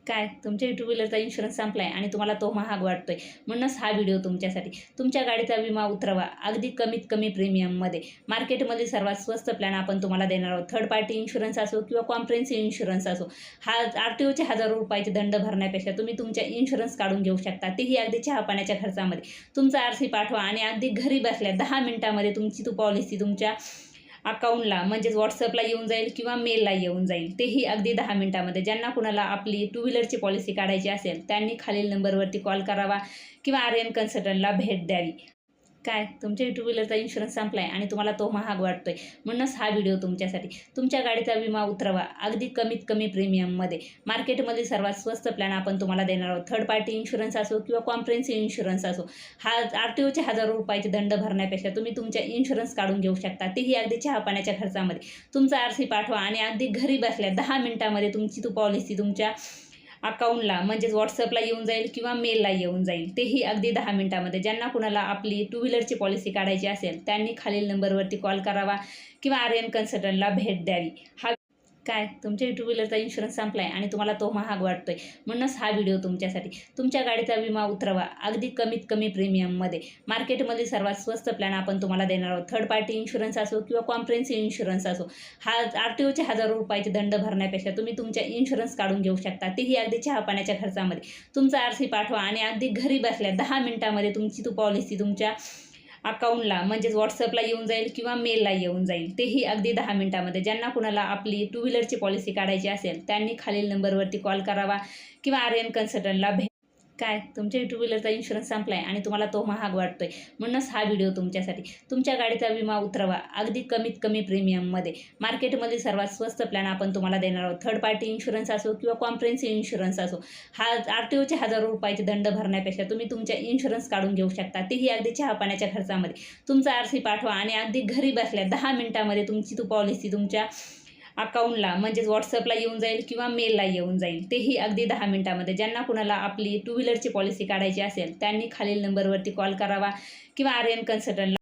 काय तुमच्या to व्हीलरचा insurance संपलाय आणि तुम्हाला तो महाग वाटतोय, म्हणूनच हा व्हिडिओ तुमच्यासाठी. तुमच्या गाडीचा विमा उतरवा अगदी कमीत कमी प्रीमियममध्ये. मार्केटमध्ये सर्वात स्वस्त प्लॅन आपण तुम्हाला देणार आहोत. थर्ड पार्टी इन्शुरन्स असो किंवा कॉम्प्रिहेन्सिव्ह इन्शुरन्स असो, हा आरटीओचे हजारो रुपयाचे दंड भरण्यापेक्षा तुम्ही तुमच्या इन्शुरन्स काढून घेऊ शकता, तेही अगदी चहा पाण्याच्या खर्चामध्ये. तुमचा आरसी पाठवा आणि अगदी घरी बसल्या 10 मिनिटामध्ये तुमची पॉलिसी तुमच्या अकाउंटला म्हणजेच व्हॉट्सअपला येऊन जाईल किंवा मेलला येऊन जाईल, तेही अगदी 10 मिनिटामध्ये. ज्यांना कुणाला आपली टू व्हीलरची पॉलिसी काढायची असेल त्यांनी खालील नंबरवरती कॉल करावा किंवा आर्यन कन्सल्टंटला भेट द्यावी. काय तुमच्या टू व्हीलरचा इन्शुरन्स संपलाय आणि तुम्हाला तो महाग वाटतोय, म्हणूनच हा व्हिडिओ तुमच्यासाठी. तुमच्या गाडीचा विमा उतरवा अगदी कमीत कमी प्रीमियममध्ये. मार्केटमध्ये सर्वात स्वस्त प्लॅन आपण तुम्हाला देणार आहोत. थर्ड पार्टी इन्शुरन्स असो किंवा कॉम्प्रिहेन्सिव्ह इन्शुरन्स असो, हा आरटीओचे हजारो रुपयाचे दंड भरण्यापेक्षा तुम्ही तुमच्या इन्शुरन्स काढून घेऊ शकता, तेही अगदी चहा पाण्याच्या खर्चामध्ये. तुमचा आरसी पाठवा आणि अगदी घरी बसल्या 10 मिनिटामध्ये तुमची पॉलिसी तुमच्या अकाउंटला म्हणजेच व्हॉट्सअपला येऊन जाईल किंवा मेलला येऊन जाईल, तेही अगदी 10 मिनिटामध्ये. ज्यांना कुणाला आपली टू व्हीलरची पॉलिसी काढायची असेल त्यांनी खालील नंबरवरती कॉल करावा किंवा आर्यन कन्सल्टंटला भेट द्यावी. काय तुमच्या टू व्हीलरचा इन्शुरन्स संपलाय आणि तुम्हाला तो महाग वाटतोय, म्हणूनच हा व्हिडिओ तुमच्यासाठी. तुमच्या गाडीचा विमा उतरवा अगदी कमीत कमी प्रीमियममध्ये. मार्केटमध्ये सर्वात स्वस्त प्लॅन आपण तुम्हाला देणार आहोत. थर्ड पार्टी इन्शुरन्स असो किंवा कॉम्प्रिहेन्सिव्ह इन्शुरन्स असो, हा आरटीओचे हजारो रुपयाचे दंड भरण्यापेक्षा तुम्ही तुमच्या इन्शुरन्स काढून घेऊ शकता, तेही अगदी चहा पाण्याच्या खर्चामध्ये. तुमचा आरसी पाठवा आणि अगदी घरी बसल्या 10 मिनिटामध्ये तुमची पॉलिसी तुमच्या अकाउंटला म्हणजेच व्हॉट्सअपला येऊन जाईल किंवा मेलला येऊन जाईल, तेही अगदी 10 मिनिटामध्ये. ज्यांना कुणाला आपली टू व्हीलरची पॉलिसी काढायची असेल त्यांनी खालील नंबरवरती कॉल करावा किंवा आर्यन कन्सल्टंटला भेट. काय तुमच्या टू व्हीलरचा इन्शुरन्स संपलाय आणि तुम्हाला तो महाग वाटतोय, म्हणूनच हा व्हिडिओ तुमच्यासाठी. तुमच्या गाडीचा विमा उतरवा अगदी कमीत कमी प्रीमियममध्ये. मार्केटमध्ये सर्वात स्वस्त प्लॅन आपण तुम्हाला देणार आहोत. थर्ड पार्टी इन्शुरन्स असो किंवा कॉम्प्रिहेन्सिव्ह इन्शुरन्स असो, हा आरटीओचे हजारो रुपयाचे दंड भरण्यापेक्षा तुम्ही तुमच्या इन्शुरन्स काढून घेऊ शकता, तेही अगदी चहा पाण्याच्या खर्चामध्ये. तुमचा आरसी पाठवा आणि अगदी घरी बसल्या 10 मिनिटामध्ये तुमची पॉलिसी तुमच्या अकाउंटला म्हणजेच व्हॉट्सअपला येऊन जाईल किंवा मेलला येऊन जाईल, तेही अगदी 10 मिनिटामध्ये. ज्यांना कुणाला आपली टू व्हीलरची पॉलिसी काढायची असेल त्यांनी खालील नंबरवरती कॉल करावा किंवा आर्यन कन्सल्टंटला